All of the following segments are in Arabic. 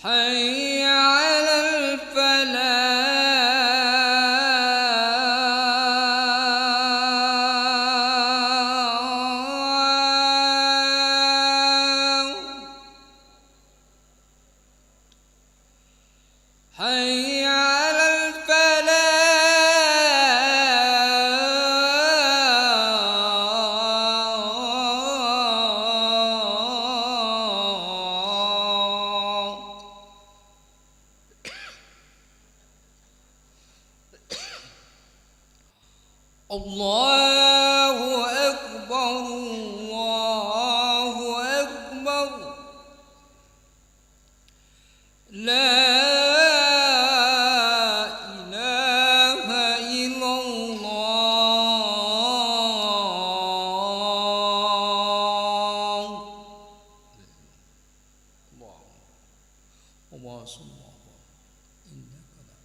حي على الفلاح. حي على الفلاح. الله أكبر، الله أكبر. لا إله إلا الله. الله وما صلى الله إنك لا.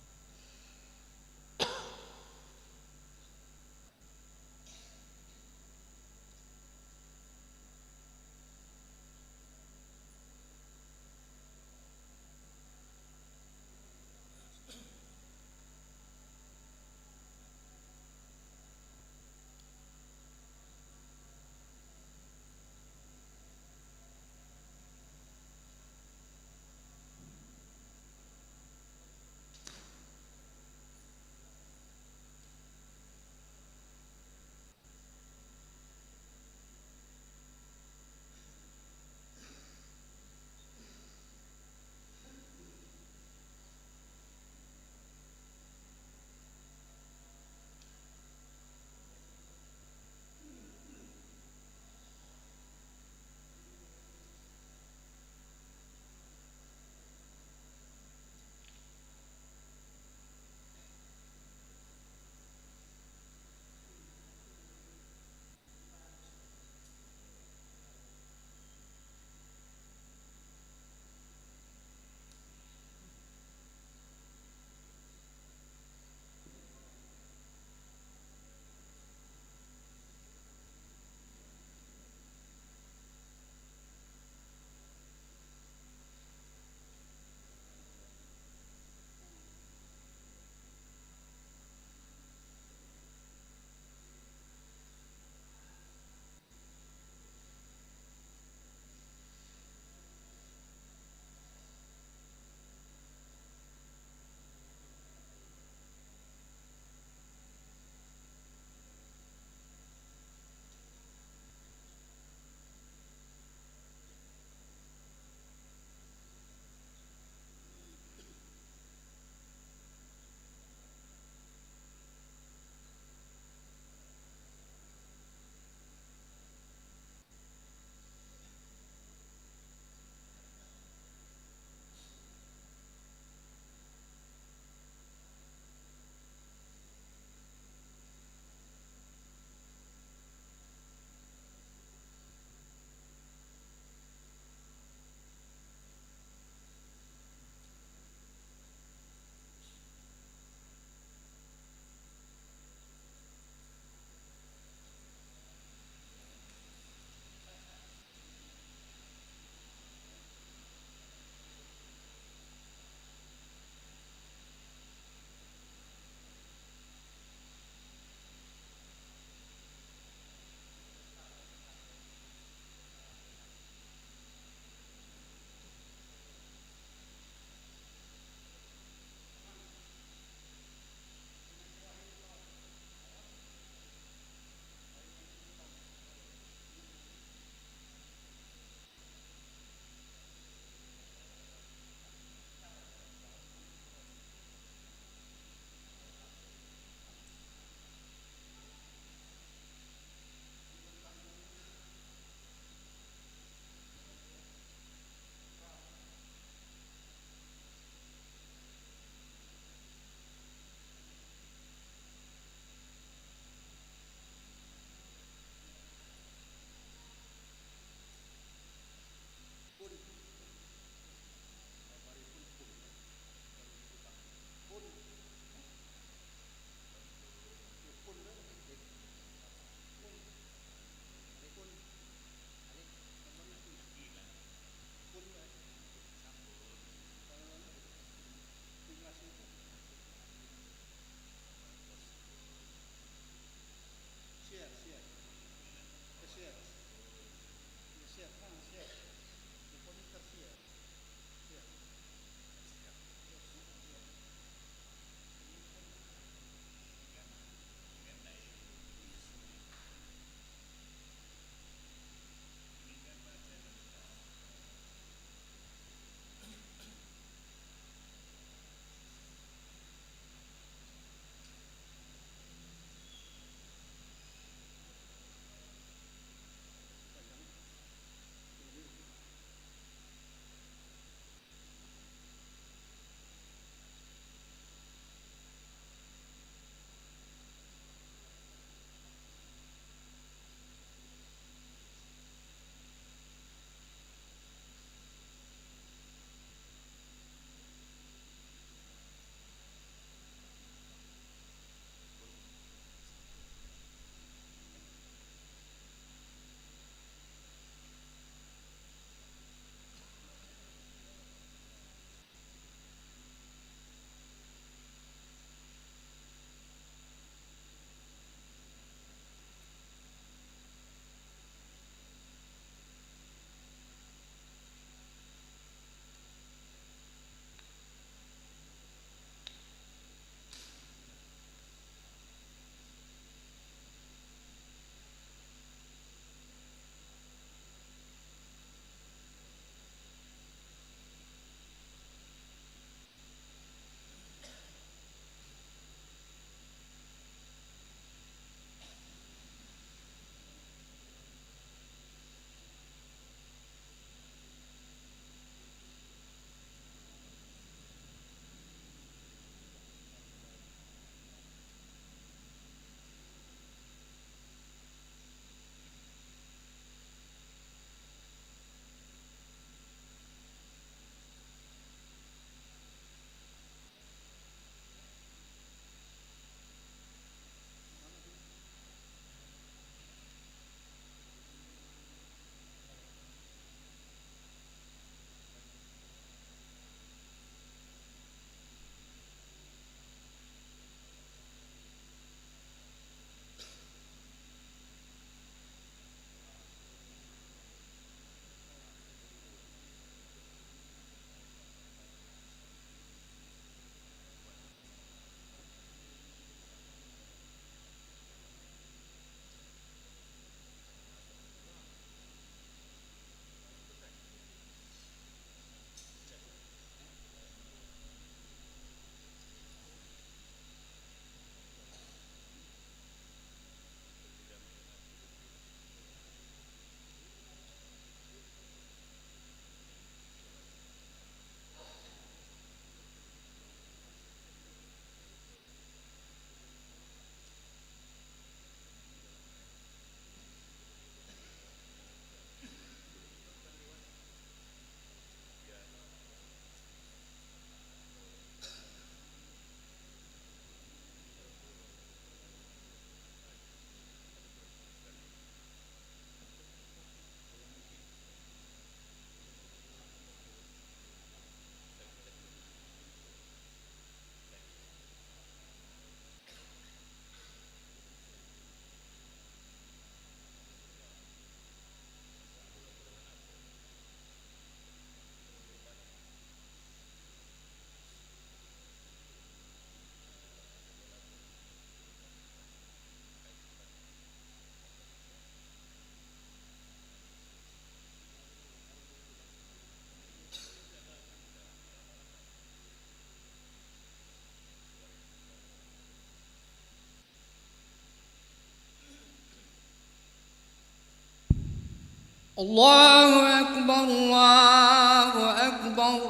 الله أكبر الله أكبر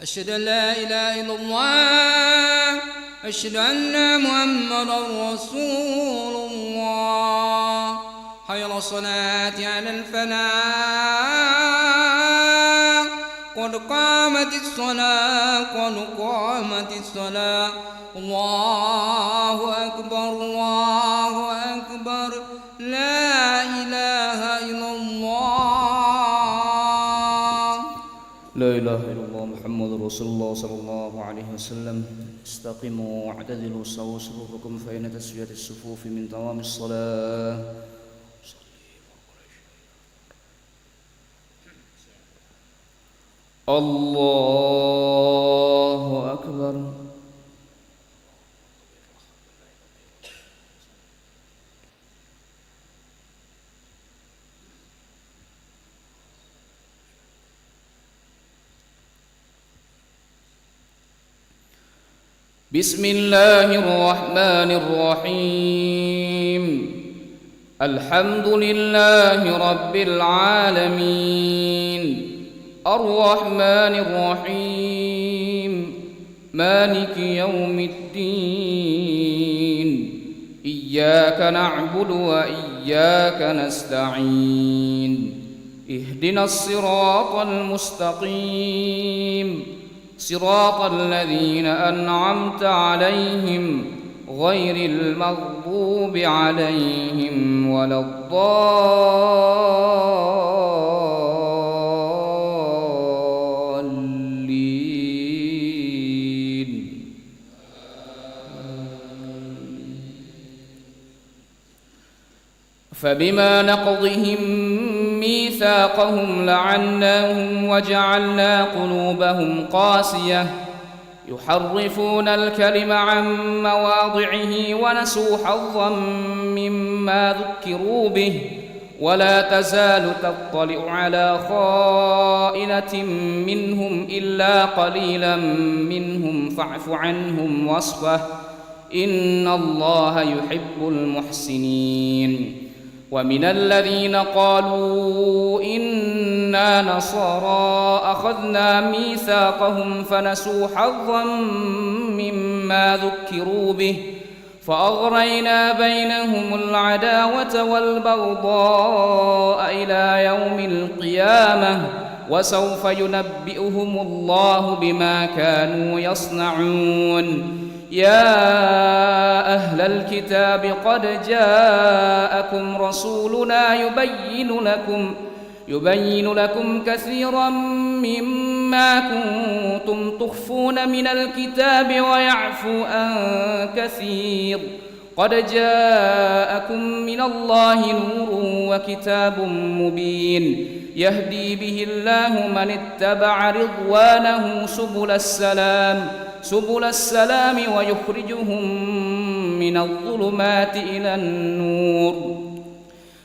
أشهد أن لا إله إلا الله أشهد أن محمدا رسول الله حي على الصلاة على الفلاح قد قامت الصلاة قد قامت الصلاة الله أكبر الله أكبر لا إله إلا الله لا إله إلا الله محمد رسول الله صلى الله عليه وسلم استقيموا واعتدلوا سووا صفوفكم فإن تسوية الصفوف من تمام الصلاة الله أكبر بسم الله الرحمن الرحيم الحمد لله رب العالمين الرحمن الرحيم مالك يوم الدين إياك نعبد وإياك نستعين اهدنا الصراط المستقيم صراط الذين أنعمت عليهم غير المغضوب عليهم ولا الضالين فبما نقضهم ميثاقهم لعناهم وجعلنا قلوبهم قاسية يحرفون الكلم عن مواضعه ونسوا حظا مما ذكروا به ولا تزال تطلع على خائنة منهم إلا قليلا منهم فاعف عنهم واصفح إن الله يحب المحسنين ومن الذين قالوا إنا نصارى أخذنا ميثاقهم فنسوا حظا مما ذكروا به فأغرينا بينهم العداوة والبغضاء إلى يوم القيامة وسوف ينبئهم الله بما كانوا يصنعون يا أهل الكتاب قد جاءكم رسولنا يبين لكم كثيرا مما كنتم تخفون من الكتاب ويعفو عن كثير قد جاءكم من الله نور وكتاب مبين يهدي به الله من اتبع رضوانه سبل السلام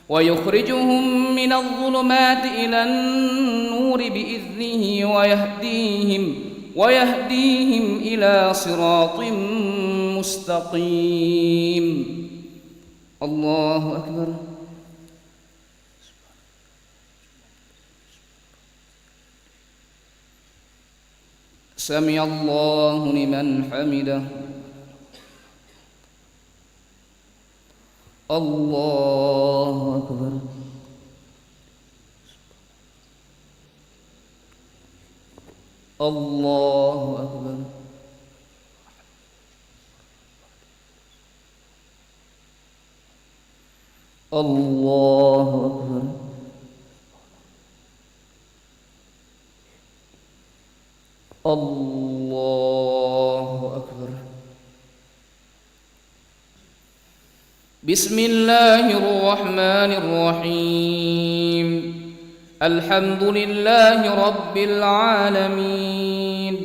ويخرجهم من الظلمات إلى النور بإذنه ويهديهم إلى صراط مستقيم الله أكبر سمع الله لمن حمده الله أكبر الله أكبر الله أكبر الله أكبر بسم الله الرحمن الرحيم الحمد لله رب العالمين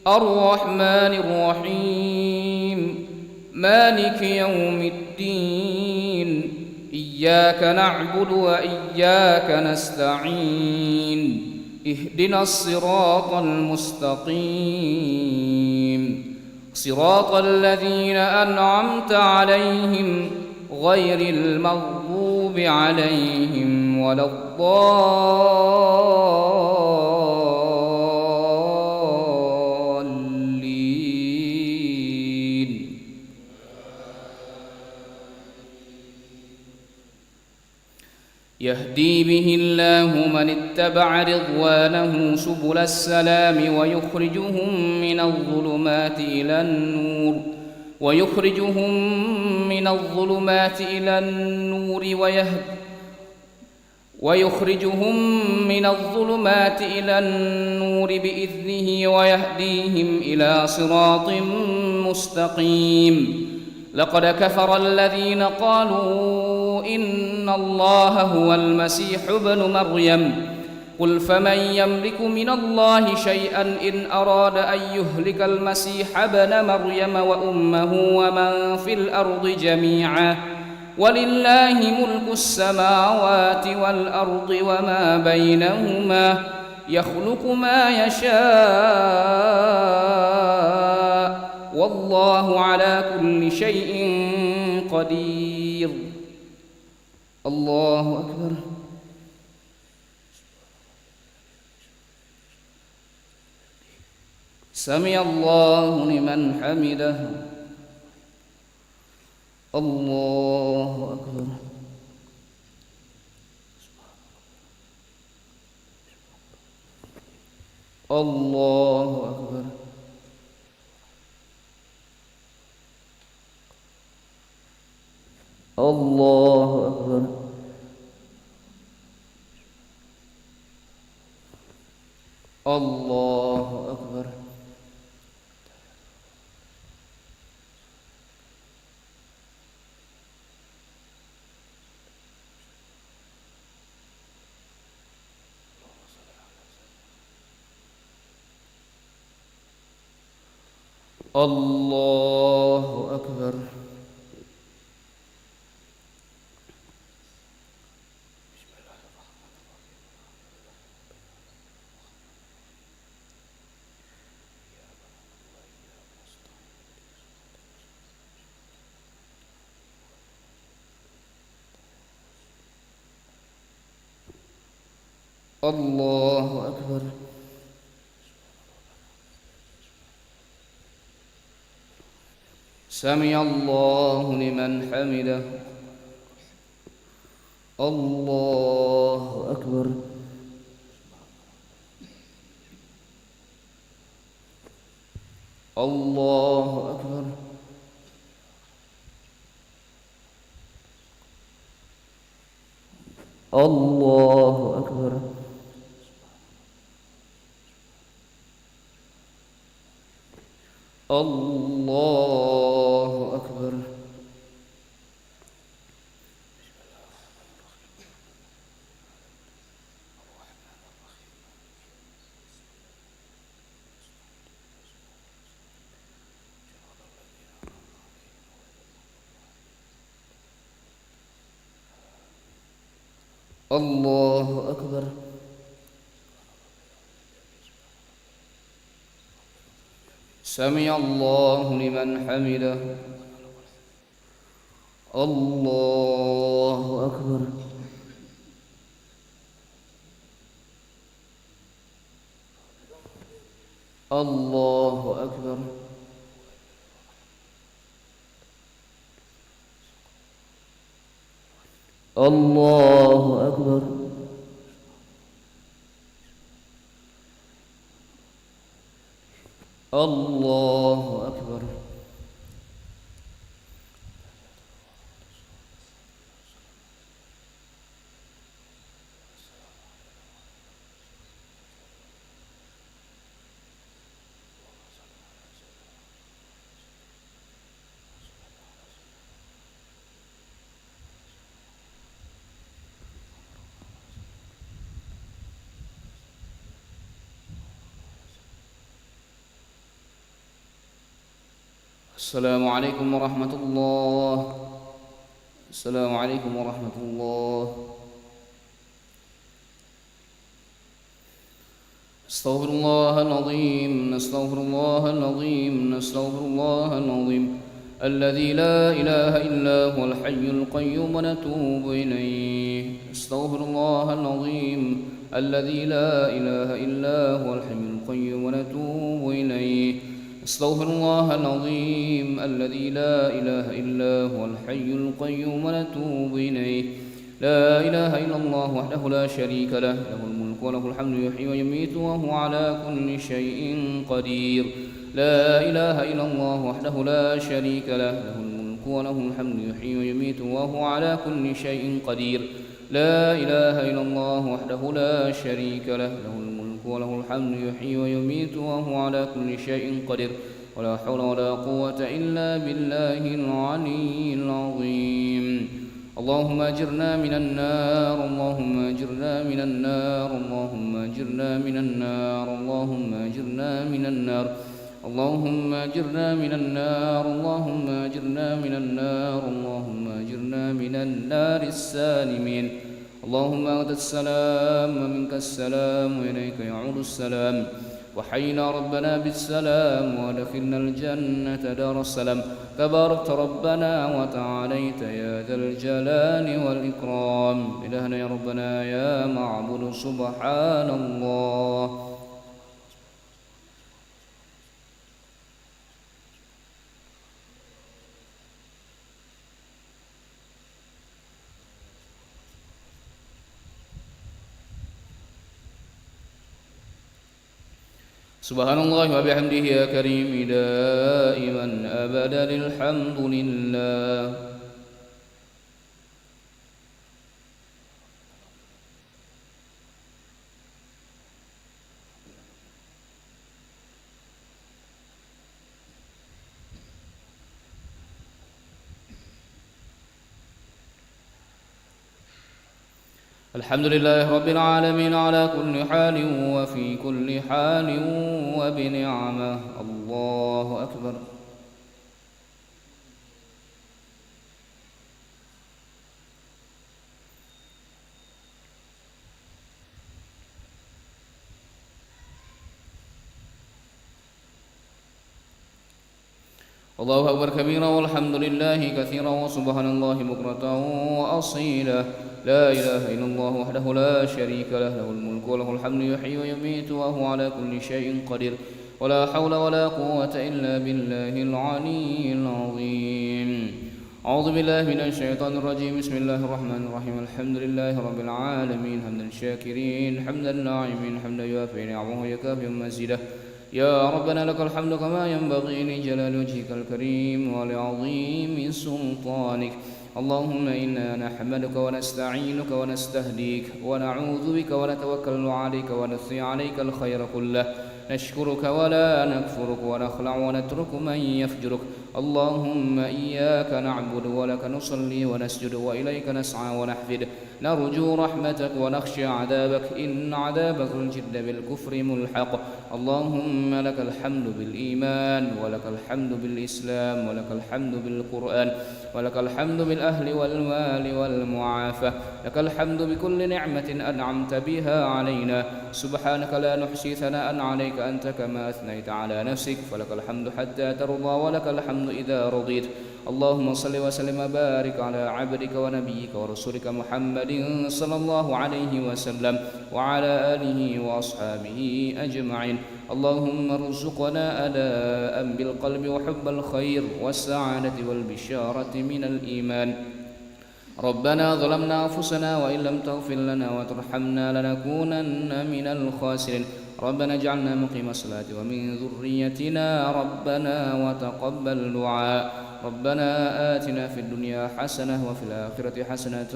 الرحمن الرحيم مالك يوم الدين إياك نعبد وإياك نستعين اهدنا الصراط المستقيم صراط الذين أنعمت عليهم غير المغضوب عليهم ولا الضالين. يهدي به الله من اتبع رضوانه سبل السلام ويخرجهم من الظلمات إلى النور بإذنه ويهديهم إلى صراط مستقيم. لقد كفر الذين قالوا إن الله هو المسيح ابن مريم. قل فمن يملك من الله شيئا إن أراد أن يهلك المسيح ابن مريم وأمه ومن في الأرض جميعا ولله ملك السماوات والأرض وما بينهما يخلق ما يشاء والله على كل شيء قدير. الله أكبر. سمع الله لمن حمده. الله أكبر. الله أكبر. الله أكبر. الله أكبر. الله أكبر. الله أكبر. سمع الله لمن حمده. الله أكبر. الله أكبر. الله أكبر. الله أكبر. الله أكبر. سمع الله لمن حمده. الله أكبر. الله أكبر. الله أكبر. الله أكبر. السلام عليكم ورحمة الله. السلام عليكم ورحمة الله. استغفر الله العظيم. استغفر الله العظيم. استغفر الله العظيم. الذي لا إله إلا هو الحي القيوم ونتوب إليه. أستغفر الله العظيم الذي لا إله إلا هو الحي القيوم ونتوب إليه. أستغفر الله العظيم الذي لا إله إلا هو الحي القيوم ونتوب إليه. لا إله إلا الله وحده لا شريك له، له الملك وله الحمد يحيي ويميت وهو على كل شيء قدير. لا إله إلا الله وحده لا شريك له، له الملك وله الحمد يحيي ويميت وهو على كل شيء قدير. لا إله إلا الله وحده لا شريك له، له الملك وله الحمد يحيي ويميت وهو على كل شيء قدير. ولا حول ولا قوة إلا بالله العلي العظيم. اللهم أجرنا من النار، اللهم أجرنا من النار، اللهم أجرنا من النار، اللهم أجرنا من النار، اللهم أجرنا من النار، اللهم أجرنا من النار، اللهم أجرنا من النار السالمين. اللهم أنت السلام ومنك السلام وإليك يعود السلام. وحينا ربنا بالسلام وادخلنا الجنة دار السلام. تباركت ربنا وتعاليت يا ذا الجلال والإكرام. إلهنا يا ربنا يا معبود سبحان الله. سبحان الله وبحمده يا كريم دائما أبدا الحمد لله. الحمد لله رب العالمين على كل حال وفي كل حال وبنعمه. الله أكبر. الله أكبر كبيرا والحمد لله كثيرا وسبحان الله بكرة وأصيلا. لا إله إلا الله وحده لا شريك له، له الملك وله الحمد يحيي ويميت وهو على كل شيء قدير. ولا حول ولا قوة إلا بالله العلي العظيم. أعوذ بالله من الشيطان الرجيم. بسم الله الرحمن الرحيم. الحمد لله رب العالمين حمدا شاكرين حمدا ناعمين حمدا يوافي نعمه ويكافئ مزيده. يا ربنا لك الحمد كما ينبغي لجلال وجهك الكريم ولعظيم سلطانك. اللهم إنا نحمدك ونستعينك ونستهديك ونعوذ بك ونتوكل عليك ونثني عليك الخير كله. نشكرك ولا نكفرك ونخلع ونترك من يفجرك. اللهم إياك نعبد ولك نصلي ونسجد وإليك نسعى ونحفد. نرجو رحمتك ونخشى عذابك إن عذابك الجد بالكفر ملحق. اللهم لك الحمد بالإيمان ولك الحمد بالإسلام ولك الحمد بالقرآن ولك الحمد بالأهل والمال والمعافاة. لك الحمد بكل نعمة أنعمت بها علينا. سبحانك لا نحصي ثناء عليك أنت كما أثنيت على نفسك. فلك الحمد حتى ترضى ولك الحمد إذا رضيت. اللهم صل وسلم وبارك على عبدك ونبيك ورسولك محمد صلى الله عليه وسلم وعلى آله وأصحابه أجمعين. اللهم ارزقنا أداء بالقلب وحب الخير والسعادة والبشارة من الإيمان. ربنا ظلمنا أنفسنا وإن لم تغفر لنا وترحمنا لنكونن من الخاسرين. ربنا اجعلنا مقيم الصلاة ومن ذريتنا ربنا وتقبل دعاء. ربنا آتنا في الدنيا حسنة وفي الآخرة حسنة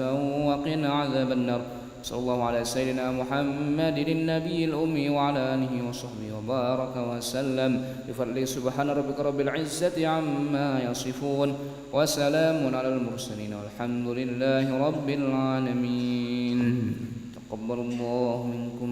وقنا عذاب النار. صلى الله على سيدنا محمد النبي الأمي وعلى آله وصحبه وبارك وسلم. بفضل سبحان ربك رب العزة عما يصفون وسلام على المرسلين والحمد لله رب العالمين. تقبل الله منكم.